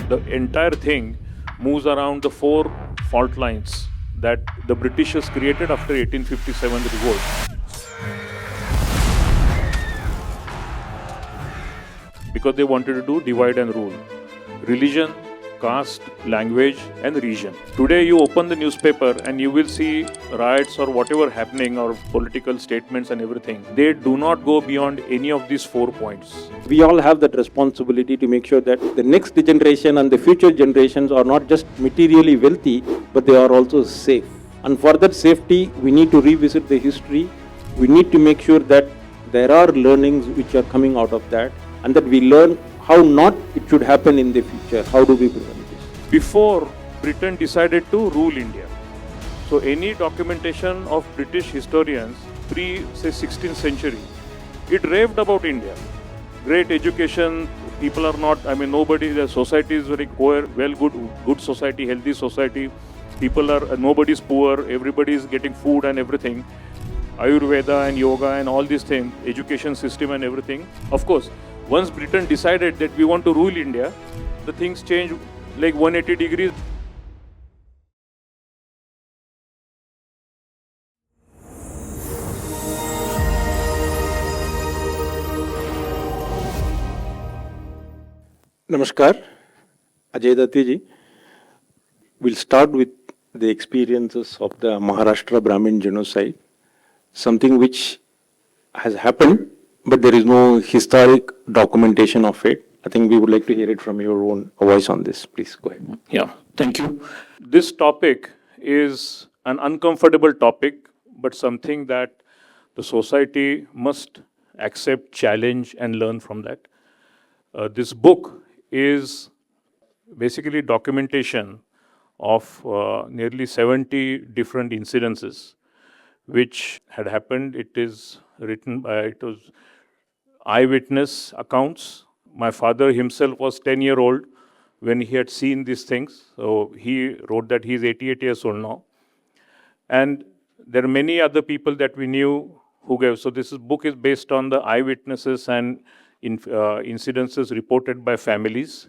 The entire thing moves around the four fault lines that the Britishers created after 1857 revolt. Because they wanted to do divide and rule. Religion, caste, language and region. Today you open the newspaper and you will see riots or whatever happening or political statements and everything. They do not go beyond any of these 4 points. We all have that responsibility to make sure that the next generation and the future generations are not just materially wealthy, but they are also safe. And for that safety, we need to revisit the history. We need to make sure that there are learnings which are coming out of that, and that we learn how not it should happen in the future. How do we prevent this? Before Britain decided to rule India, so any documentation of British historians pre, say, 16th century, it raved about India. Great education, people are not, nobody, the society is very poor, good society, healthy society. People are, nobody's poor, everybody is getting food and everything. Ayurveda and yoga and all these things, education system and everything. Of course, once Britain decided that we want to rule India, the things changed like 180 degrees. Namaskar, Ajay Date ji. We'll start with the experiences of the Maharashtra Brahmin genocide, something which has happened, but there is no historic documentation of it. I think we would like to hear it from your own voice on this. Please go ahead. Yeah, thank you. This topic is an uncomfortable topic, but something that the society must accept, challenge, and learn from that. This book is basically documentation of nearly 70 different incidences which had happened. It is written by, it was eyewitness accounts. My father himself was 10-year-old when he had seen these things. So he wrote that he is 88 years old now. And there are many other people that we knew who gave. So this book is based on the eyewitnesses and incidences reported by families.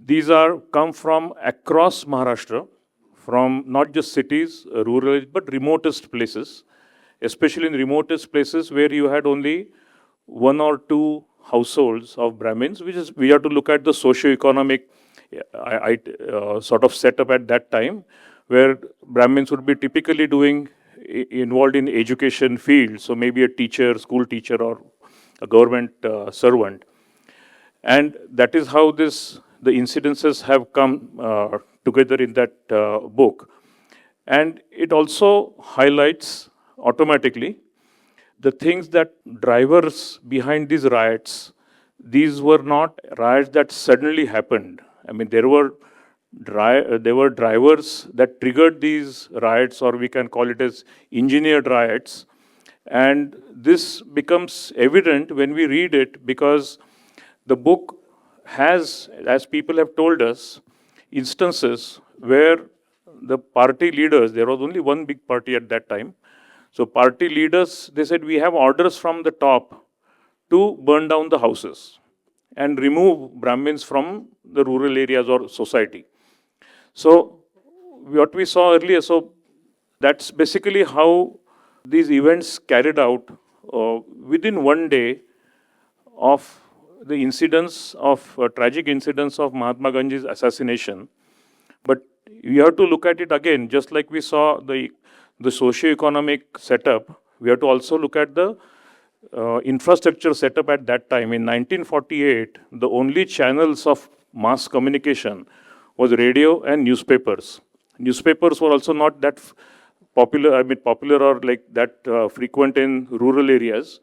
These are come from across Maharashtra, from not just cities, rural, but remotest places, especially in remotest places where you had only 1 or 2 households of Brahmins, which is, we have to look at the socio-economic sort of setup at that time, where Brahmins would be typically involved in education field, so maybe a teacher, school teacher, or a government servant. And that is how the incidences have come together in that book. And it also highlights automatically the things that drivers behind these riots. These were not riots that suddenly happened. There were drivers that triggered these riots, or we can call it as engineered riots. And this becomes evident when we read it, because the book has, as people have told us, instances where the party leaders, there was only one big party at that time, so party leaders, they said, we have orders from the top to burn down the houses and remove Brahmins from the rural areas or society. So what we saw earlier, so that's basically how these events carried out within one day of the incidents of tragic incidents of Mahatma Gandhi's assassination. But you have to look at it again, just like we saw the socio-economic setup, we have to also look at the infrastructure setup at that time. In 1948, the only channels of mass communication was radio and newspapers. Newspapers were also not that popular or like that frequent in rural areas.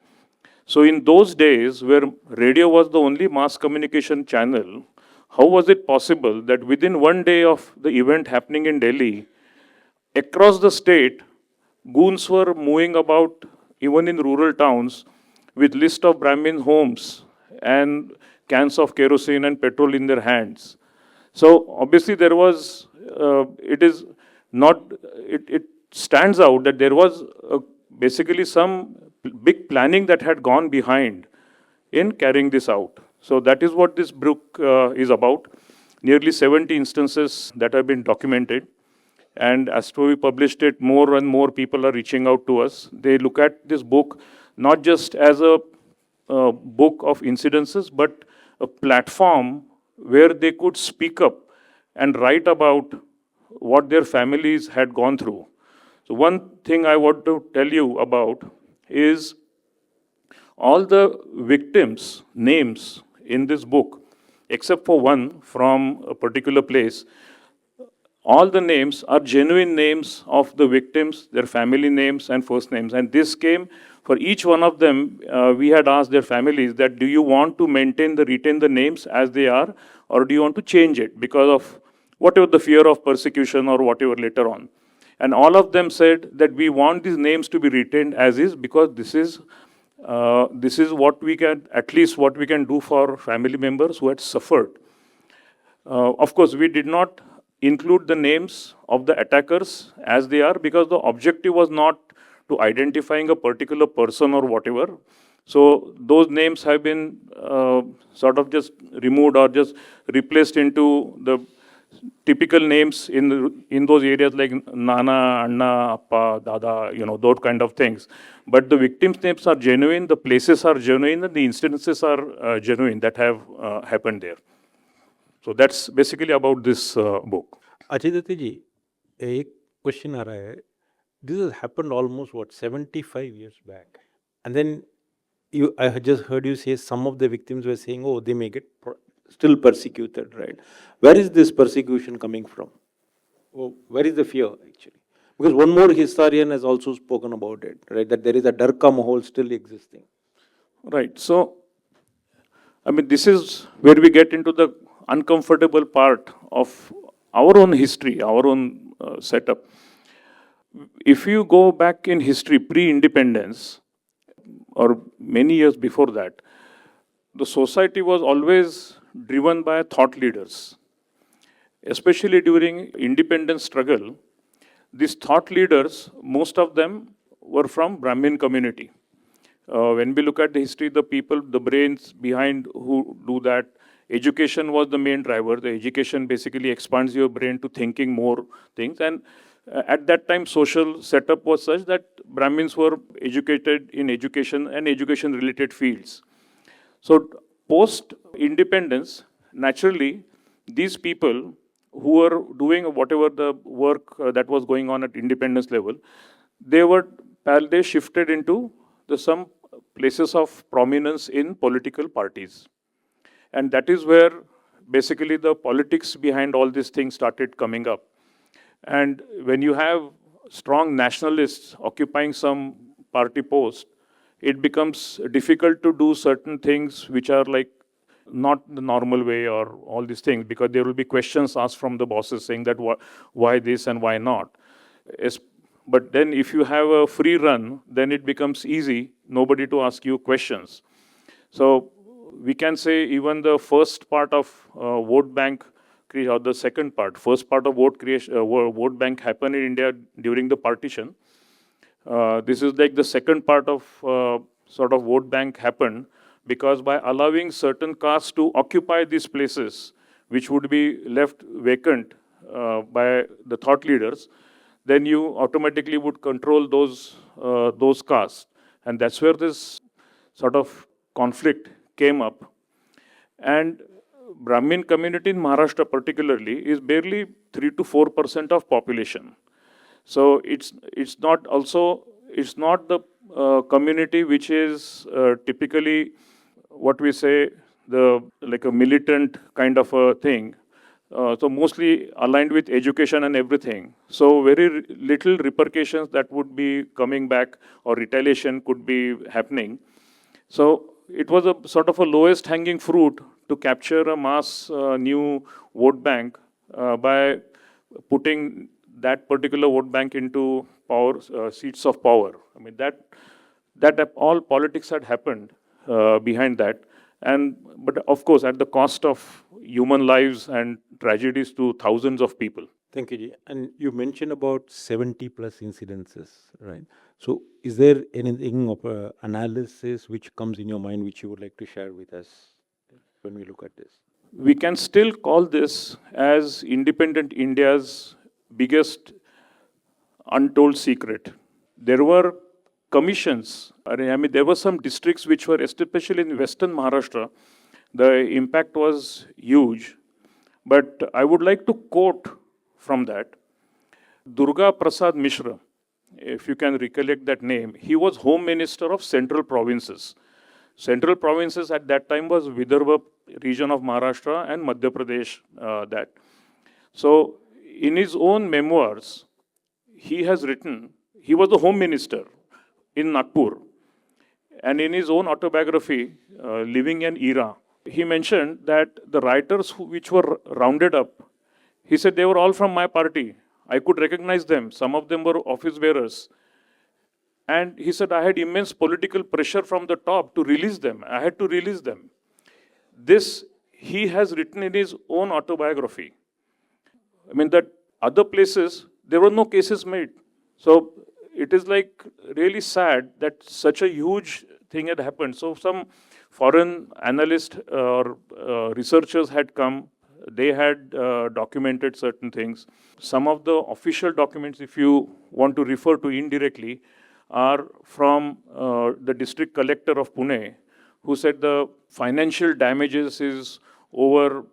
So in those days, where radio was the only mass communication channel, how was it possible that within one day of the event happening in Delhi, across the state, goons were moving about, even in rural towns, with list of Brahmin homes and cans of kerosene and petrol in their hands? So obviously there was, it stands out that there was basically some big planning that had gone behind in carrying this out. So that is what this book is about. nearly 70 instances that have been documented. And as we published it, more and more people are reaching out to us. They look at this book not just as a book of incidences, but a platform where they could speak up and write about what their families had gone through. So one thing I want to tell you about is all the victims' names in this book, except for one from a particular place, all the names are genuine names of the victims, their family names and first names. And this came for each one of them. We had asked their families that, do you want to retain the names as they are, or do you want to change it because of whatever the fear of persecution or whatever later on? And all of them said that we want these names to be retained as is, because this is what we can, at least what we can do for family members who had suffered. Of course, we did not include the names of the attackers as they are, because the objective was not to identifying a particular person or whatever. So those names have been sort of just removed or just replaced into the typical names in those areas like Nana, Anna, Appa, Dada, those kind of things. But the victims' names are genuine, the places are genuine, and the incidences are genuine that have happened there. So that's basically about this book. Ajay Dutt जी, एक question आ रहा है. This has happened almost 75 years back, and then I had just heard you say some of the victims were saying, oh, they may get still persecuted, right? Where is this persecution coming from? Oh, where is the fear actually? Because one more historian has also spoken about it, right? That there is a Darka Mahal still existing. Right. So, I mean, this is where we get into the uncomfortable part of our own history, our own setup. If you go back in history, pre-independence, or many years before that, the society was always driven by thought leaders. Especially during independence struggle, these thought leaders, most of them were from Brahmin community. When we look at the history, the people, the brains behind who do that, education was the main driver. The education basically expands your brain to thinking more things. And at that time, social setup was such that Brahmins were educated in education and education-related fields. So post-independence, naturally, these people who were doing whatever the work that was going on at independence level, they shifted into some places of prominence in political parties. And that is where basically the politics behind all these things started coming up. And when you have strong nationalists occupying some party post, it becomes difficult to do certain things which are like not the normal way or all these things, because there will be questions asked from the bosses saying that why this and why not. But then if you have a free run, then it becomes easy, nobody to ask you questions. So we can say even the first part of vote bank, or the second part, first part of vote bank happened in India during the partition. This is like the second part of sort of vote bank happened, because by allowing certain castes to occupy these places, which would be left vacant by the thought leaders, then you automatically would control those castes. And that's where this sort of conflict came up. And Brahmin community in Maharashtra particularly is barely 3 to 4% of population. So it's not the community which is typically what we say like a militant kind of a thing. So mostly aligned with education and everything. So very little repercussions that would be coming back or retaliation could be happening. So it was a sort of a lowest hanging fruit to capture a mass new vote bank by putting that particular vote bank into power seats of power. I mean that all politics had happened behind that, but of course at the cost of human lives and tragedies to thousands of people. Thank you, Ji. And you mentioned about 70 plus incidences, right? So is there anything of analysis which comes in your mind which you would like to share with us when we look at this? we can still call this as independent India's biggest untold secret. There were commissions. I mean, there were some districts which were, especially in Western Maharashtra, the impact was huge. But I would like to quote from that. Durga Prasad Mishra, if you can recollect that name, he was Home Minister of Central Provinces. Central provinces at that time was Vidarbha region of Maharashtra and Madhya Pradesh. That. So, in his own memoirs, he has written, he was the Home Minister in Nagpur. And in his own autobiography, Living an Era, he mentioned that the writers which were rounded up, he said they were all from my party. I could recognize them. Some of them were office bearers. And he said, I had immense political pressure from the top to release them. I had to release them. This he has written in his own autobiography. I mean, that other places, there were no cases made. So it is like really sad that such a huge thing had happened. So some foreign analysts or researchers had come. They had documented certain things. Some of the official documents, if you want to refer to indirectly, are from the district collector of Pune, who said the financial damages is over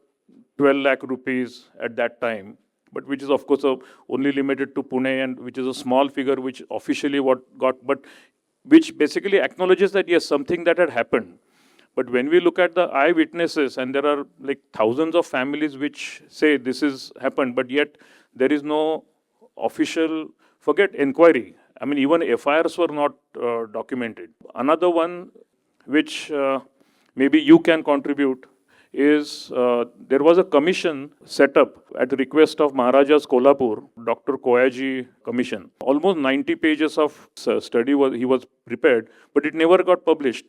12 lakh rupees at that time, but which is of course only limited to Pune, and which is a small figure which officially but which basically acknowledges that yes, something that had happened. But when we look at the eyewitnesses, and there are like thousands of families which say this has happened, but yet there is no official, forget inquiry. I mean, even FIRs were not documented. Another one which maybe you can contribute is there was a commission set up at the request of Maharaja's Kolhapur, Dr. Koyaji Commission. Almost 90 pages of study he was prepared, but it never got published.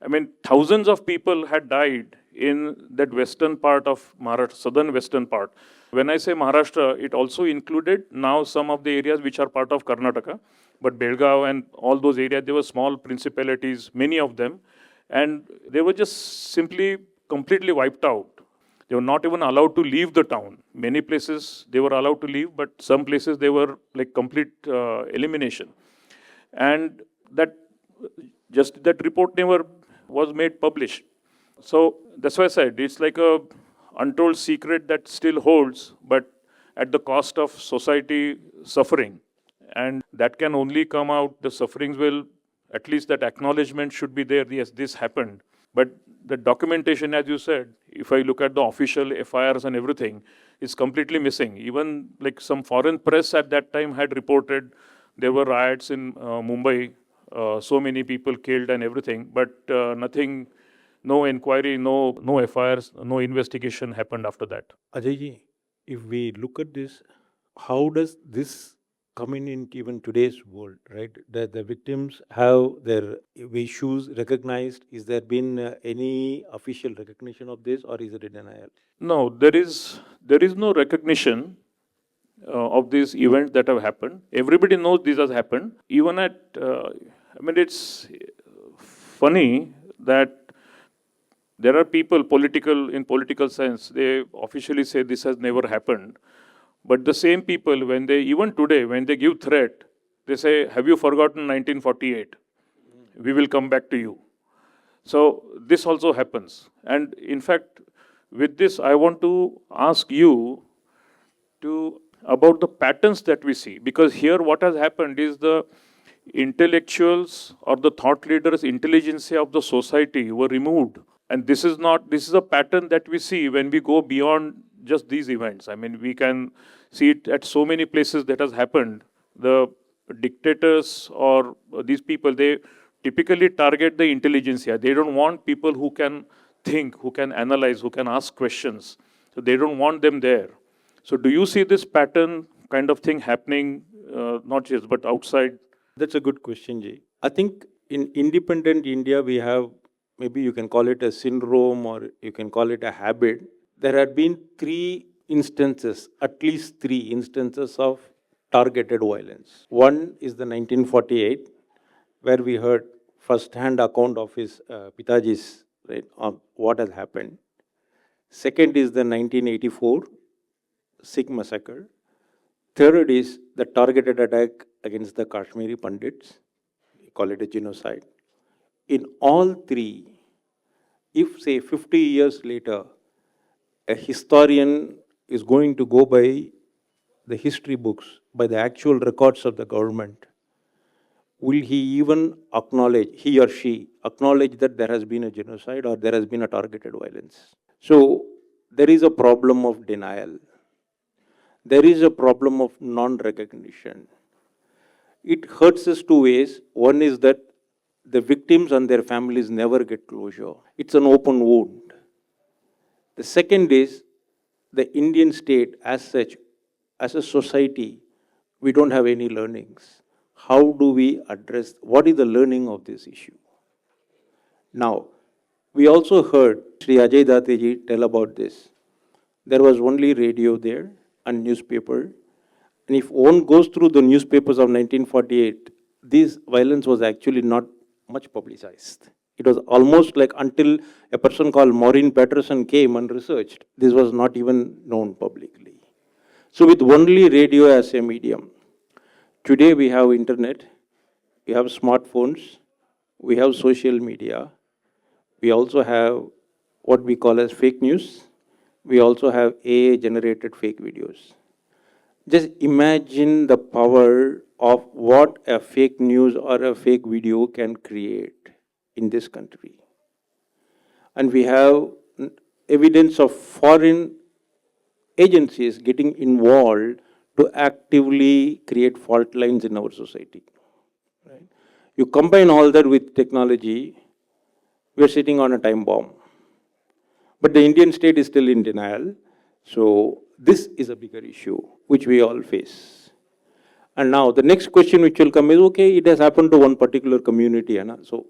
I mean, thousands of people had died in that western part of Maharashtra, southern western part. When I say Maharashtra, it also included now some of the areas which are part of Karnataka, but Belgaum and all those areas, they were small principalities, many of them, and they were just simply completely wiped out. They were not even allowed to leave the town. Many places they were allowed to leave, but some places they were like complete elimination. And that just that report never was made published. So that's why I said it's like a untold secret that still holds, but at the cost of society suffering. And that can only come out, the sufferings will, at least that acknowledgement should be there, yes, this happened. But the documentation, as you said, if I look at the official FIRs and everything, is completely missing. Even like some foreign press at that time had reported there were riots in Mumbai, so many people killed and everything, but nothing, no inquiry, no FIRs, no investigation happened after that. Ajay, if we look at this, how does this come in even today's world, right? The victims have their issues recognized. Is there been any official recognition of this, or is it a denial? No, there is no recognition of these events that have happened. Everybody knows this has happened. Even at, I mean, it's funny that there are people, in political sense, they officially say this has never happened. But the same people, when they, even today, when they give threat, they say, have you forgotten 1948? We will come back to you. So this also happens. And in fact, with this, I want to ask you about the patterns that we see. Because here what has happened is the intellectuals or the thought leaders, intelligentsia of the society were removed. And this is a pattern that we see when we go beyond just these events. I mean, we can see it at so many places that has happened. The dictators or these people, they typically target the intelligentsia. They don't want people who can think, who can analyze, who can ask questions. So they don't want them there. So do you see this pattern kind of thing happening, not just, but outside? That's a good question, Jay. I think in independent India, we have, maybe you can call it a syndrome or you can call it a habit. There had been at least three instances of targeted violence. One is the 1948, where we heard first-hand account of his Pitaji's, right, on what has happened. Second is the 1984 Sikh massacre. Third is the targeted attack against the Kashmiri Pandits. We call it a genocide. In all three, if say 50 years later, a historian is going to go by the history books, by the actual records of the government, will he even acknowledge, he or she, acknowledge that there has been a genocide or there has been a targeted violence? So there is a problem of denial. There is a problem of non-recognition. It hurts us two ways. One is that the victims and their families never get closure. It's an open wound. The second is the Indian state as such, as a society, we don't have any learnings. How do we address, what is the learning of this issue? Now, we also heard Sri Ajay Date tell about this. There was only radio there and newspaper. And if one goes through the newspapers of 1948, this violence was actually not much publicized. It was almost like until a person called Maureen Patterson came and researched, this was not even known publicly. So with only radio as a medium, today we have internet, we have smartphones, we have social media, we also have what we call as fake news, we also have AI-generated fake videos. Just imagine the power of what a fake news or a fake video can create in this country. And we have evidence of foreign agencies getting involved to actively create fault lines in our society. Right? You combine all that with technology, we are sitting on a time bomb. But the Indian state is still in denial. So this is a bigger issue which we all face. And now the next question which will come is, okay, it has happened to one particular community. So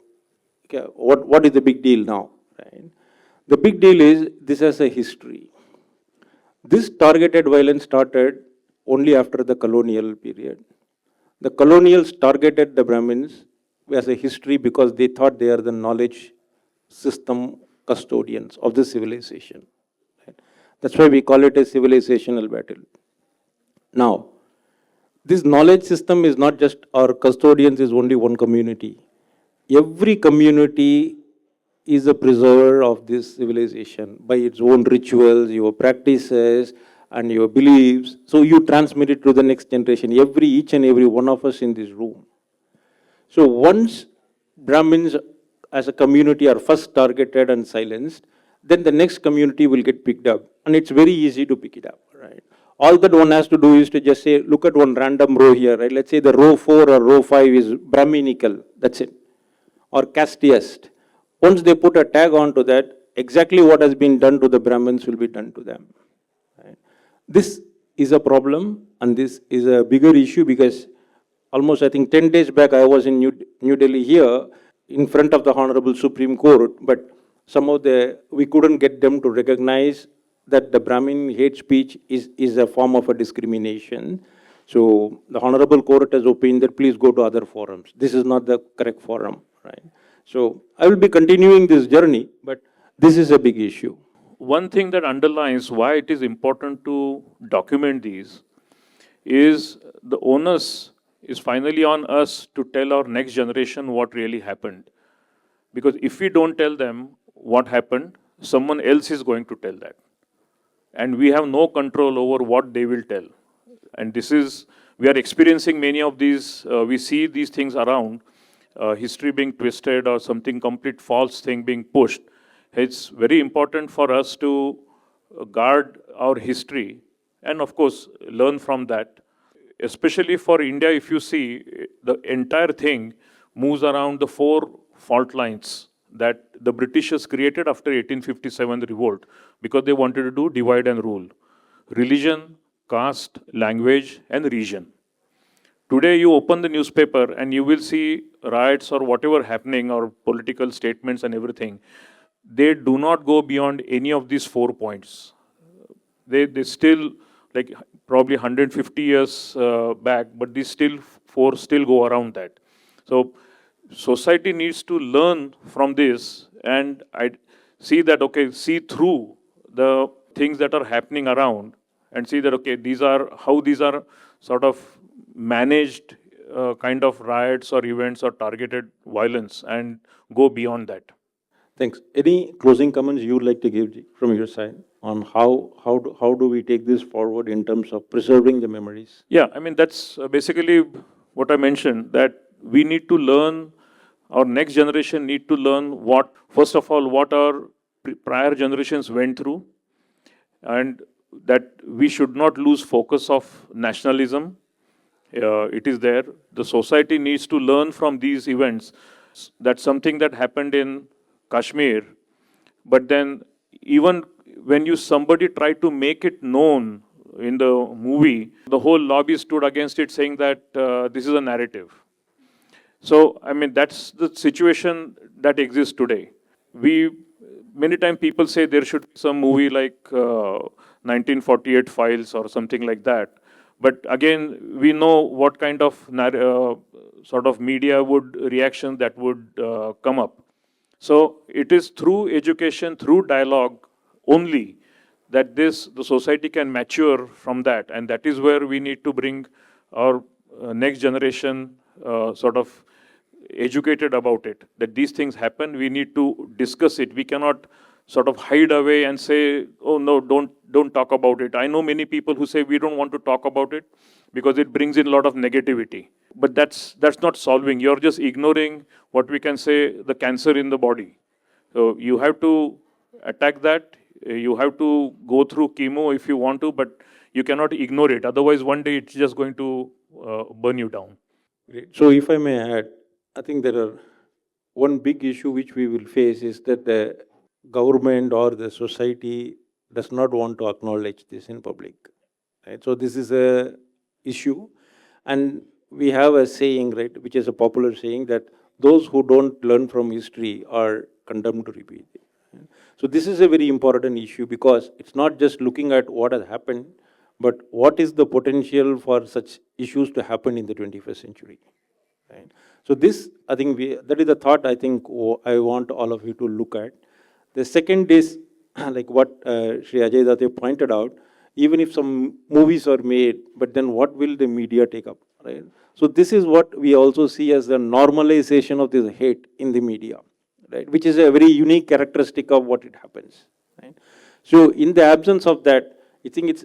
okay, what is the big deal now? Right? The big deal is this has a history. This targeted violence started only after the colonial period. The colonials targeted the Brahmins as a history because they thought they are the knowledge system custodians of the civilization. Right? That's why we call it a civilizational battle. Now, this knowledge system is not just our custodians is only one community. Every community is a preserver of this civilization by its own rituals, your practices, and your beliefs. So you transmit it to the next generation, each and every one of us in this room. So once Brahmins as a community are first targeted and silenced, then the next community will get picked up. And it's very easy to pick it up, right? All that one has to do is to just say, look at one random row here, right? Let's say the row 4 or row 5 is Brahminical, that's it. Or casteist. Once they put a tag onto that, exactly what has been done to the Brahmins will be done to them. Right? This is a problem, and this is a bigger issue because almost, I think, 10 days back, I was in New Delhi here in front of the Honorable Supreme Court, but somehow we couldn't get them to recognize that the Brahmin hate speech is a form of a discrimination. So the Honorable Court has opined that please go to other forums. This is not the correct forum, right? So I will be continuing this journey, but this is a big issue. One thing that underlines why it is important to document these is the onus is finally on us to tell our next generation what really happened. Because if we don't tell them what happened, someone else is going to tell that. And we have no control over what they will tell. And this is, we are experiencing many of these, we see these things around, history being twisted or something complete false thing being pushed. It's very important for us to guard our history and of course learn from that. Especially for India, if you see, the entire thing moves around the 4 fault lines that the Britishers created after 1857 revolt because they wanted to do divide and rule. Religion, caste, language, and region. Today you open the newspaper and you will see riots or whatever happening or political statements and everything. They do not go beyond any of these 4 points. They still, like probably 150 years back, but these 4 still go around that. So society needs to learn from this, and I see that, okay, see through the things that are happening around and see that, okay, these are how these are sort of managed kind of riots or events or targeted violence and go beyond that. Thanks. Any closing comments you would like to give from your side on how do we take this forward in terms of preserving the memories? Yeah, I mean, that's basically what I mentioned, that we need to learn, our next generation need to learn what, first of all, what our prior generations went through, and that we should not lose focus of nationalism. It is there. The society needs to learn from these events. That's something that happened in Kashmir, but then even when somebody tried to make it known in the movie, the whole lobby stood against it, saying that this is a narrative. So, I mean, that's the situation that exists today. Many times people say there should be some movie like 1948 Files or something like that. But again, we know what kind of sort of media reaction that would come up. So it is through education, through dialogue only that the society can mature from that. And that is where we need to bring our next generation sort of educated about it, that these things happen. We need to discuss it. We cannot sort of hide away and say, oh no, don't talk about it. I know many people who say we don't want to talk about it because it brings in a lot of negativity. But that's not solving. You're just ignoring what we can say the cancer in the body. So you have to attack that. You have to go through chemo if you want to, but you cannot ignore it. Otherwise, one day it's just going to burn you down. Great. So if I may add, I think there are one big issue which we will face is that the government or the society does not want to acknowledge this in public. Right? So this is a issue, and we have a saying, right, which is a popular saying, that those who don't learn from history are condemned to repeat it. Right? So this is a very important issue because it's not just looking at what has happened, but what is the potential for such issues to happen in the 21st century. Right? So this, I think, that is the thought I think I want all of you to look at. The second is, like what Shri Ajay Date pointed out, even if some movies are made, but then what will the media take up, right? So this is what we also see as the normalization of this hate in the media, right? Which is a very unique characteristic of what it happens, right? So in the absence of that, I think it's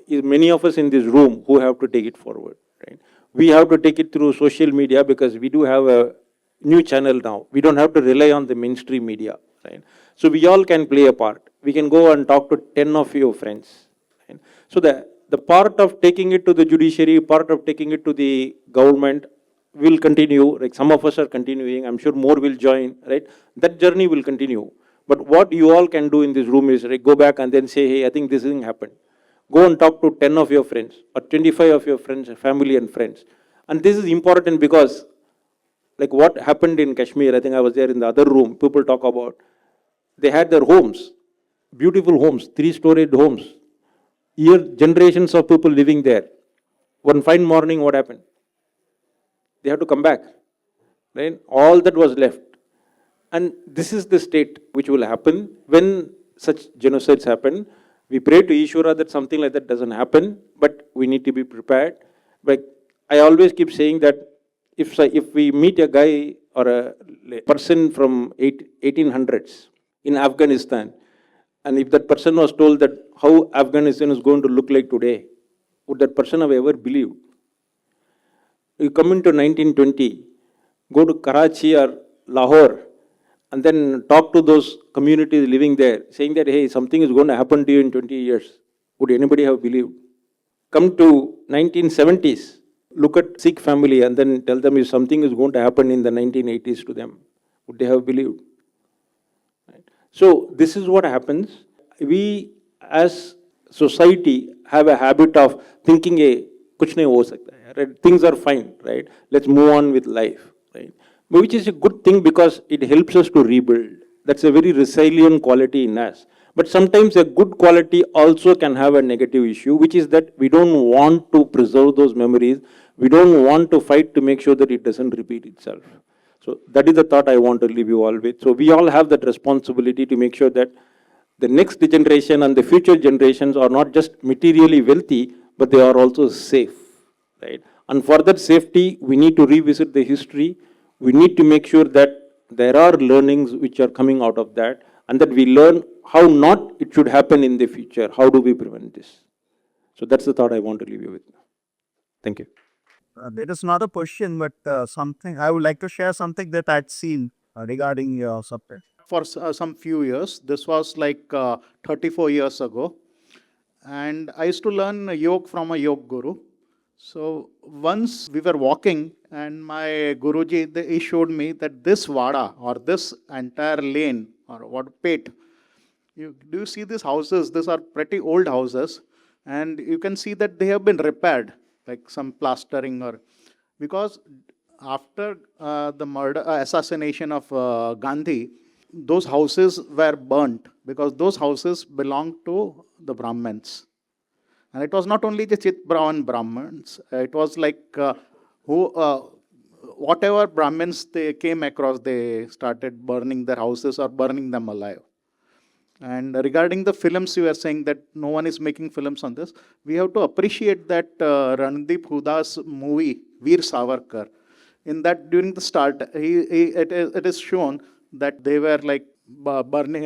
many of us in this room who have to take it forward, right? We have to take it through social media because we do have a new channel now. We don't have to rely on the mainstream media, right? So we all can play a part. We can go and talk to 10 of your friends. Right? So the part of taking it to the judiciary, part of taking it to the government will continue. Like some of us are continuing. I'm sure more will join, right? That journey will continue. But what you all can do in this room is, right, go back and then say, hey, I think this thing happened. Go and talk to 10 of your friends or 25 of your friends, family and friends. And this is important because like what happened in Kashmir, I think I was there in the other room, people talk about, they had their homes, beautiful homes, 3-storied homes, generations of people living there. One fine morning, what happened? They had to come back, right? All that was left. And this is the state which will happen when such genocides happen. We pray to Ishvara that something like that doesn't happen, but we need to be prepared. But I always keep saying that if we meet a guy or a person from 1800s in Afghanistan, and if that person was told that how Afghanistan is going to look like today, would that person have ever believed? You come into 1920, go to Karachi or Lahore, and then talk to those communities living there, saying that, hey, something is going to happen to you in 20 years. Would anybody have believed? Come to 1970s, look at Sikh family and then tell them if something is going to happen in the 1980s to them. Would they have believed? Right? So this is what happens. We as society have a habit of thinking, hey, kuch nahi ho sakta hai, right? Things are fine, right? Let's move on with life, right? Which is a good thing because it helps us to rebuild. That's a very resilient quality in us. But sometimes a good quality also can have a negative issue, which is that we don't want to preserve those memories. We don't want to fight to make sure that it doesn't repeat itself. So that is the thought I want to leave you all with. So we all have that responsibility to make sure that the next generation and the future generations are not just materially wealthy, but they are also safe, right? And for that safety, we need to revisit the history. We need to make sure that there are learnings which are coming out of that, and that we learn how not it should happen in the future. How do we prevent this? So that's the thought I want to leave you with. Thank you. There is not a question, but something I would like to share something that I'd seen regarding your subject. For some few years. This was like 34 years ago. And I used to learn yoga from a yoga guru. So once we were walking, and my Guruji, he showed me that this vada or this entire lane or what pit, do you see these houses? These are pretty old houses, and you can see that they have been repaired, like some plastering or because after the murder assassination of Gandhi, those houses were burnt because those houses belonged to the Brahmins. And it was not only the Chit Brahmins, it was like whatever Brahmins they came across, they started burning their houses or burning them alive. And regarding the films, you were saying that no one is making films on this. We have to appreciate that Randeep Huda's movie, Veer Savarkar. In that, during the start, it is shown that they were like burning,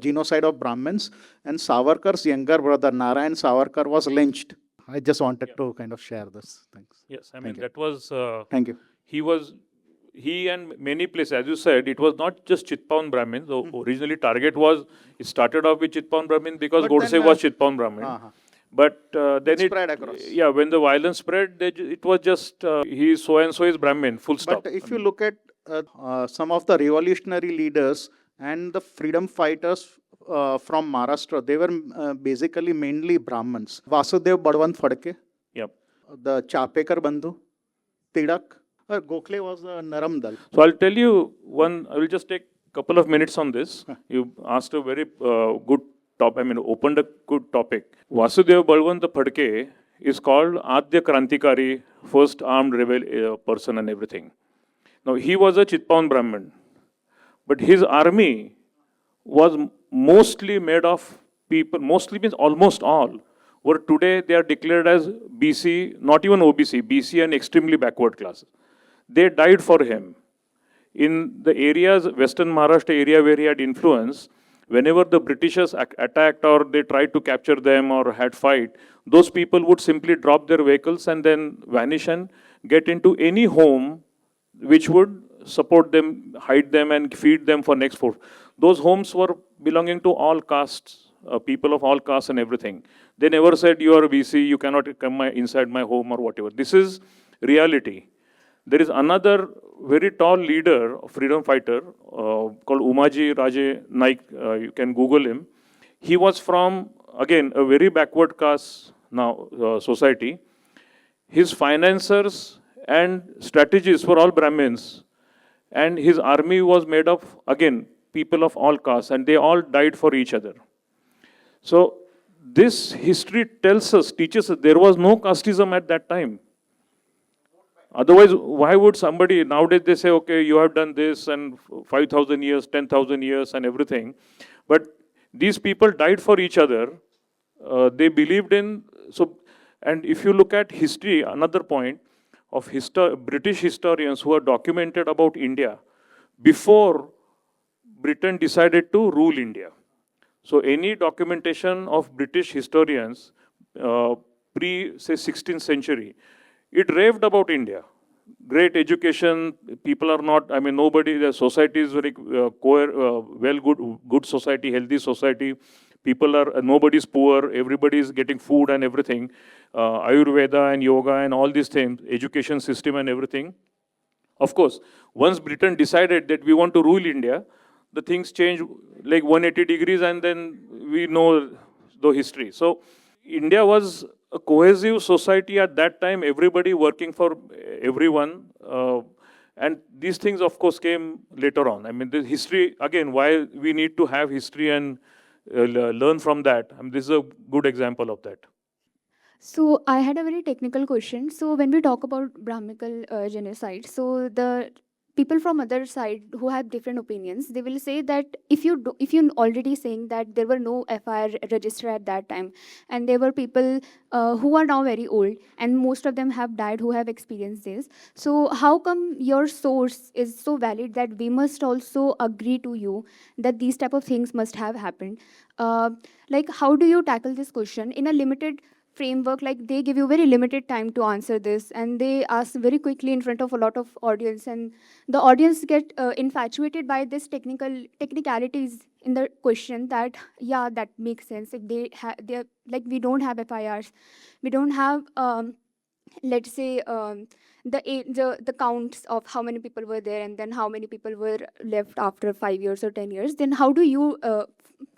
genocide of Brahmins, and Savarkar's younger brother, Narayan Savarkar, was lynched. I just wanted to kind of share this. Thanks. Yes, I mean, Thank you. that was, Thank you. he and many places, as you said, it was not just Chitpaun Brahmins. Originally, target was, it started off with Chitpaun Brahmin because But Godse then, was Chitpaun Brahmin. But then it spread across. Yeah, when the violence spread, it was just, he so and so is Brahmin, full stop. But if you look at some of the revolutionary leaders and the freedom fighters from Maharashtra, they were basically mainly Brahmins. Vasudev Badwan Phadke, Yep. the Chapekar Bandhu, Tidak, Gokhale was the Naram Dal. So I'll tell you one, I will just take a couple of minutes on this. You asked a very good opened a good topic. Vasudev Balwant Phadke is called Adya Krantikari, first armed rebel person and everything. Now, he was a Chitpaun Brahmin, but his army was mostly made of people, mostly means almost all, were today they are declared as BC, not even OBC, BC and extremely backward classes. They died for him. In the areas, Western Maharashtra area where he had influence, whenever the Britishers attacked or they tried to capture them or had fight, those people would simply drop their vehicles and then vanish and get into any home which would support them, hide them and feed them for next 4. Those homes were belonging to all castes, people of all castes and everything. They never said, you are a BC, you cannot come inside my home or whatever. This is reality. There is another very tall leader, freedom fighter, called Umaji Raje Naik. You can Google him. He was from, again, a very backward caste now society. His financiers and strategists were all Brahmins. And his army was made of, again, people of all castes, and they all died for each other. So this history teaches us there was no casteism at that time. Otherwise, why would somebody, nowadays they say, okay, you have done this and 5,000 years, 10,000 years and everything. But these people died for each other. They believed in, and if you look at history, another point of British historians who are documented about India before Britain decided to rule India. So any documentation of British historians say 16th century, it raved about India. Great education, people are not, nobody, the society is very good society, healthy society. People are, nobody's poor, everybody is getting food and everything. Ayurveda and yoga and all these things, education system and everything. Of course, once Britain decided that we want to rule India, the things changed like 180 degrees and then we know the history. So India was a cohesive society at that time, everybody working for everyone. And these things, of course, came later on. The history, again, why we need to have history and learn from that. This is a good example of that. So I had a very technical question. So when we talk about Brahmical genocide, so the people from other side who have different opinions, they will say that if you already saying that there were no FIR registered at that time, and there were people who are now very old, and most of them have died who have experienced this. So how come your source is so valid that we must also agree to you that these type of things must have happened? Like, how do you tackle this question in a limited framework? Like, they give you very limited time to answer this, and they ask very quickly in front of a lot of audience, and the audience get infatuated by this technicalities in the question, that yeah, that makes sense. If they like, we don't have FIRs, we don't have let's say the counts of how many people were there, and then how many people were left after 5 years or 10 years, then how do you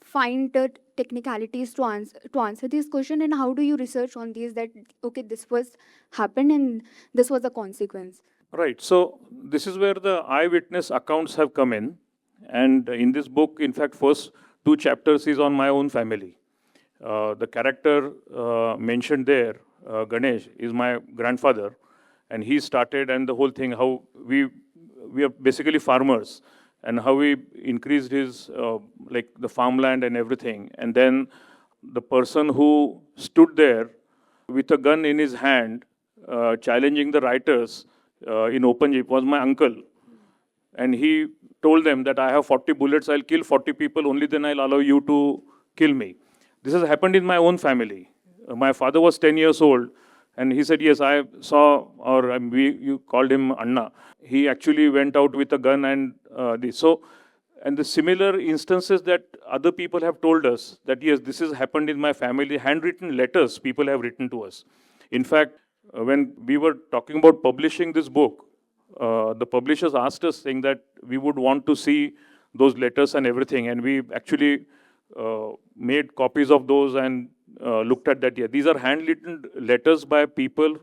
find the technicalities to answer this question, and how do you research on these, that okay, this was happened and this was a consequence? Right. So this is where the eyewitness accounts have come in. And in this book, in fact, first 2 chapters is on my own family. The character mentioned there, Ganesh, is my grandfather. And he started, and the whole thing, how we are basically farmers, and how we increased his, like the farmland and everything. And then the person who stood there with a gun in his hand, challenging the writers in open jeep, was my uncle. And he told them that I have 40 bullets, I'll kill 40 people, only then I'll allow you to kill me. This has happened in my own family. My father was 10 years old, and he said, yes, I saw, or you called him Anna. He actually went out with a gun and this. So, and the similar instances that other people have told us that, yes, this has happened in my family, handwritten letters people have written to us. In fact, when we were talking about publishing this book, the publishers asked us, saying that we would want to see those letters and everything, and we actually made copies of those and looked at that. Yeah, these are handwritten letters by people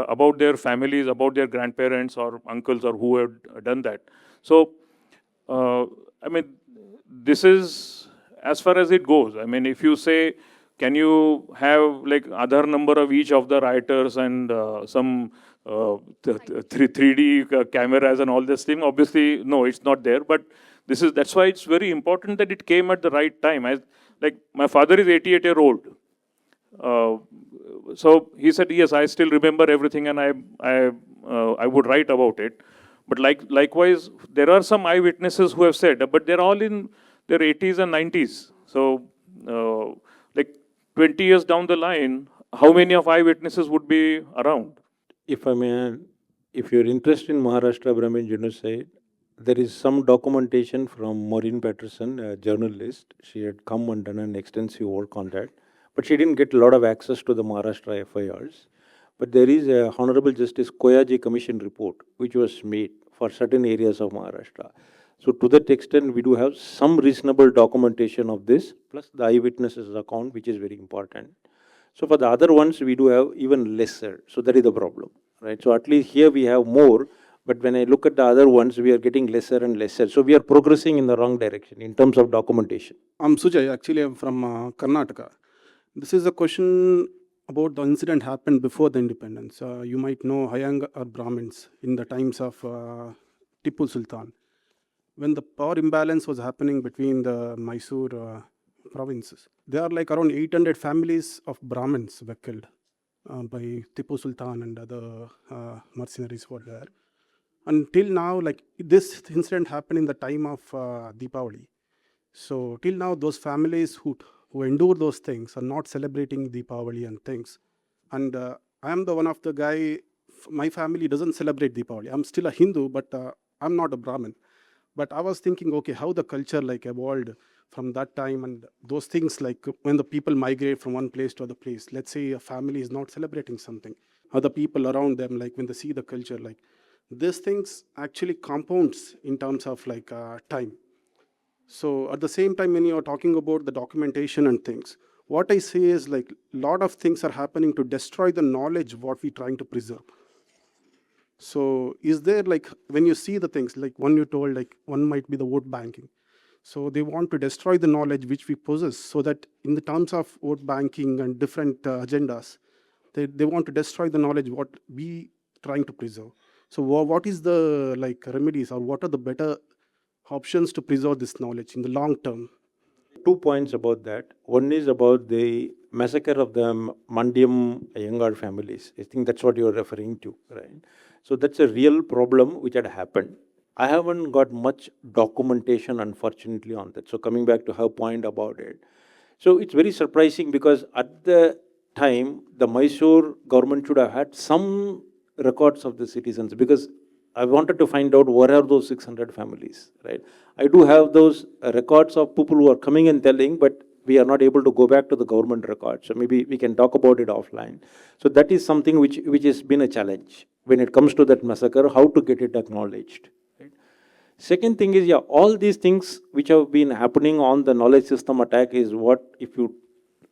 about their families, about their grandparents or uncles or who had done that. So, I mean, this is as far as it goes. I mean, if you say, can you have like Aadhaar number of each of the writers and some 3D cameras and all this thing? Obviously, no, it's not there. But that's why it's very important that it came at the right time. Like my father is 88-year-old. So he said, yes, I still remember everything, and I would write about it. But likewise, there are some eyewitnesses who have said, but they're all in their 80s and 90s. So like 20 years down the line, how many of eyewitnesses would be around? If I may add, if you're interested in Maharashtra Brahmin genocide, there is some documentation from Maureen Patterson, a journalist. She had come and done an extensive work on that. But she didn't get a lot of access to the Maharashtra FIRs. But there is a Honorable Justice Koyaji Commission report, which was made for certain areas of Maharashtra. So to that extent, we do have some reasonable documentation of this, plus the eyewitnesses account, which is very important. So for the other ones, we do have even lesser. So that is the problem, right? So at least here we have more, but when I look at the other ones, we are getting lesser and lesser. So we are progressing in the wrong direction in terms of documentation. I'm Sujay. Actually, I'm from Karnataka. This is a question about the incident happened before the independence. You might know Hayang or Brahmins in the times of Tipu Sultan. When the power imbalance was happening between the Mysore provinces, there are like around 800 families of Brahmins were killed by Tipu Sultan and other mercenaries who were there. Until now, like this incident happened in the time of Deepavali. So till now, those families who endure those things are not celebrating Deepavali and things. And I am the one of the guy, my family doesn't celebrate Deepavali. I'm still a Hindu, but I'm not a Brahmin. But I was thinking, okay, how the culture like evolved from that time, and those things, like when the people migrate from one place to other place. Let's say a family is not celebrating something, other people around them, like when they see the culture, like these things actually compounds in terms of like time. So at the same time, when you're talking about the documentation and things, what I say is like a lot of things are happening to destroy the knowledge what we're trying to preserve. So is there, like, when you see the things, like one you told, like one might be the vote banking. So they want to destroy the knowledge which we possess, so that in the terms of vote banking and different agendas, they want to destroy the knowledge what we trying to preserve. So what is the like remedies, or what are the better options to preserve this knowledge in the long term? 2 points about that. One is about the massacre of the Mandyam Iyengar families. I think that's what you're referring to, right? So that's a real problem which had happened. I haven't got much documentation, unfortunately, on that. So coming back to her point about it. So it's very surprising because at the time, the Mysore government should have had some records of the citizens, because I wanted to find out what are those 600 families, right? I do have those records of people who are coming and telling, but we are not able to go back to the government records. So maybe we can talk about it offline. So that is something which has been a challenge when it comes to that massacre, how to get it acknowledged. Right? Second thing is, yeah, all these things which have been happening on the knowledge system attack is what, if you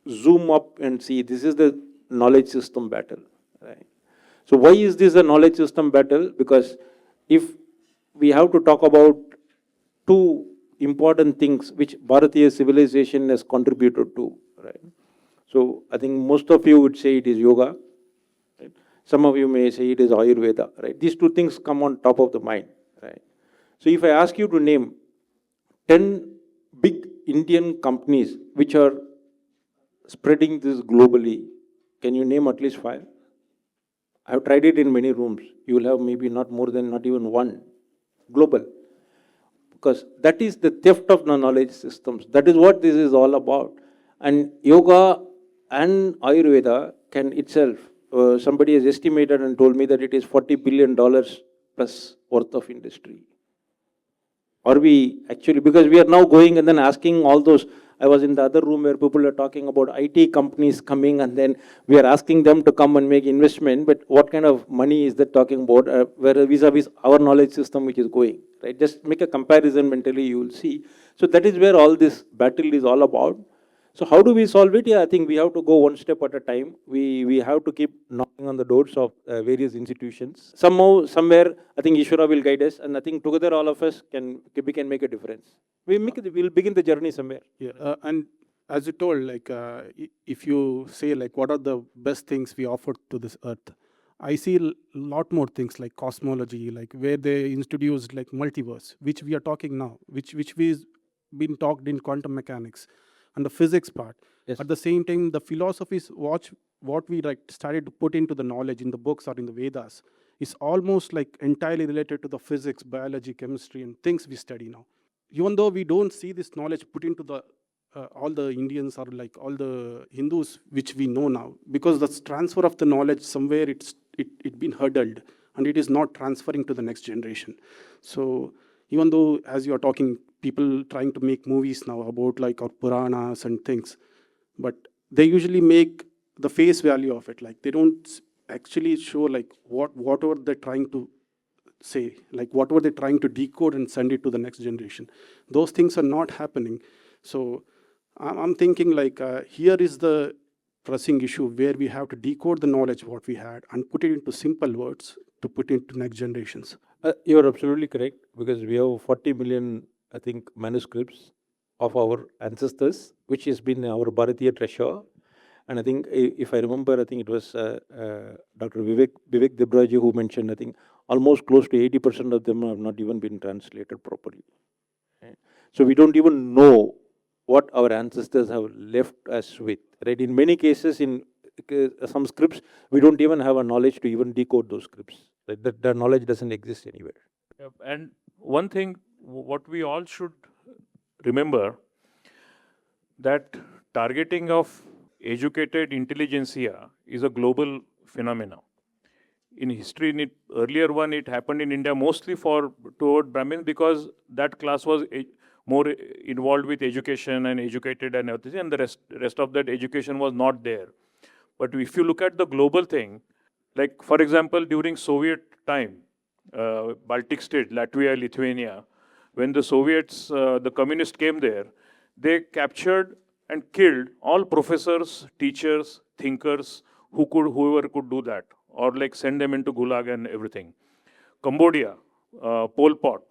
zoom up and see, this is the knowledge system battle, right? So why is this a knowledge system battle? Because if we have to talk about two important things which Bharatiya civilization has contributed to, right? So I think most of you would say it is yoga, right? Some of you may say it is Ayurveda, right? These two things come on top of the mind, right? So if I ask you to name 10 big Indian companies which are spreading this globally, can you name at least 5? I've tried it in many rooms. You will have maybe not more than, not even one global. Because that is the theft of the knowledge systems. That is what this is all about. And yoga and Ayurveda can itself, somebody has estimated and told me that it is $40 billion plus worth of industry. Are we actually, because we are now going and then asking all those, I was in the other room where people are talking about IT companies coming, and then we are asking them to come and make investment, but what kind of money is that talking about, where vis-a-vis our knowledge system which is going, right? Just make a comparison mentally, you will see. So that is where all this battle is all about. So how do we solve it? Yeah, I think we have to go one step at a time. We have to keep knocking on the doors of various institutions. Somehow, somewhere, I think Ishvara will guide us, and I think together all of us we can make a difference. We'll begin the journey somewhere. Yeah, and as you told, like if you say like what are the best things we offered to this earth, I see a lot more things like cosmology, like where they introduced like multiverse, which we are talking now, which we've been talked in quantum mechanics, and the physics part. Yes. At the same time, the philosophies, what we like started to put into the knowledge in the books or in the Vedas is almost like entirely related to the physics, biology, chemistry, and things we study now. Even though we don't see this knowledge put into the all the Indians or like all the Hindus which we know now, because the transfer of the knowledge somewhere it's been hurdled and it is not transferring to the next generation. So even though, as you are talking, people trying to make movies now about like our Puranas and things, but they usually make the face value of it. Like they don't actually show like whatever they're trying to say, like what were they trying to decode and send it to the next generation. Those things are not happening. So I'm thinking like here is the pressing issue where we have to decode the knowledge what we had and put it into simple words to put into next generations. You're absolutely correct, because we have 40 million, I think, manuscripts of our ancestors, which has been our Bharatiya treasure. And I think, if I remember, I think it was Dr. Vivek Debraji who mentioned, I think, almost close to 80% of them have not even been translated properly. Right? So we don't even know what our ancestors have left us with. Right? In many cases, in some scripts, we don't even have a knowledge to even decode those scripts. Right? The knowledge doesn't exist anywhere. Yep. And one thing, what we all should remember, that targeting of educated intelligentsia is a global phenomenon. In history, in earlier one, it happened in India mostly toward Brahmins, because that class was more involved with education and educated and everything, and the rest of that education was not there. But if you look at the global thing, like for example, during Soviet time, Baltic state, Latvia, Lithuania, when the Soviets, the communists came there, they captured and killed all professors, teachers, thinkers, whoever could do that, or like send them into Gulag and everything. Cambodia, Pol Pot,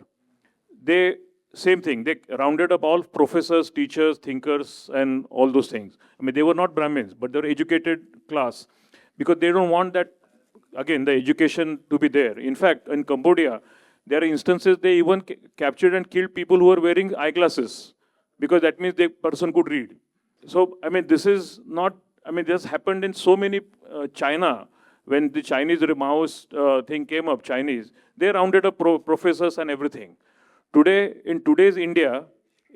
same thing. They rounded up all professors, teachers, thinkers, and all those things. I mean, they were not Brahmins, but they were educated class, because they don't want that again, the education to be there. In fact, in Cambodia, there are instances they even captured and killed people who were wearing eyeglasses because that means the person could read. So, I mean, this is not, I mean, this happened in so many, China, when the Chinese Maoist thing came up, Chinese, they rounded up professors and everything. Today, in today's India,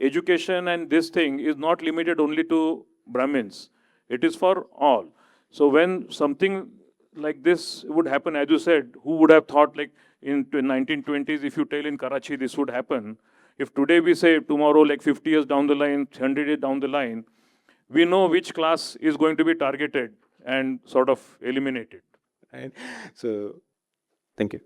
education and this thing is not limited only to Brahmins. It is for all. So when something like this would happen, as you said, who would have thought like in 1920s, if you tell in Karachi this would happen, if today we say tomorrow, like 50 years down the line, 100 years down the line, we know which class is going to be targeted and sort of eliminated. Right. So, thank you.